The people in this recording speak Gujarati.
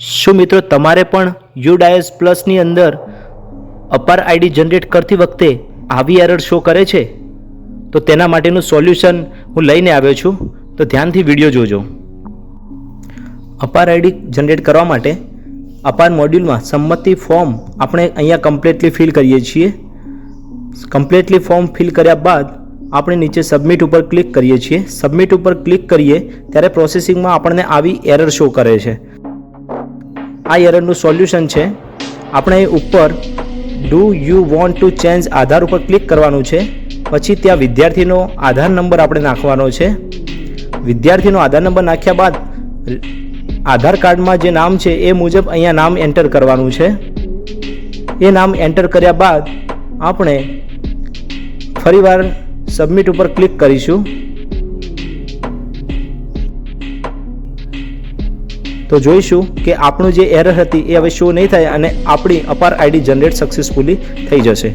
શું મિત્રો તમારે પણ UDIS પ્લસની અંદર અપાર આઈડી જનરેટ કરતી વખતે આવી એરર શો કરે છે? તો તેના માટેનું સોલ્યુશન હું લઈને આવ્યો છું, તો ધ્યાનથી વિડીયો જોજો. અપાર આઈડી જનરેટ કરવા માટે અપાર મોડ્યુલમાં સંમતિ ફોર્મ આપણે અહીંયા કમ્પ્લીટલી ફિલ કરીએ છીએ. કમ્પ્લીટલી ફોર્મ ફિલ કર્યા બાદ આપણે નીચે સબમિટ ઉપર ક્લિક કરીએ છીએ. સબમિટ ઉપર ક્લિક કરીએ ત્યારે પ્રોસેસિંગમાં આપણને આવી એરર શો કરે છે. આ એરરનું સોલ્યુશન છે, આપણે ઉપર do you want to change Aadhaar ઉપર ક્લિક કરવાનું છે. પછી ત્યાં વિદ્યાર્થીનો આધાર નંબર આપણે નાખવાનો છે. વિદ્યાર્થીનો આધાર નંબર નાખ્યા બાદ આધાર કાર્ડમાં જે નામ છે એ મુજબ અહીંયા નામ એન્ટર કરવાનું છે. એ નામ એન્ટર કર્યા બાદ આપણે ફરીવાર સબમિટ ઉપર ક્લિક કરીશું. તો જોઈશું કે આપણું જે એરર હતી એ હવે શો નહીં થાય અને આપણી અપાર આઈડી જનરેટ સક્સેસફુલી થઈ જશે.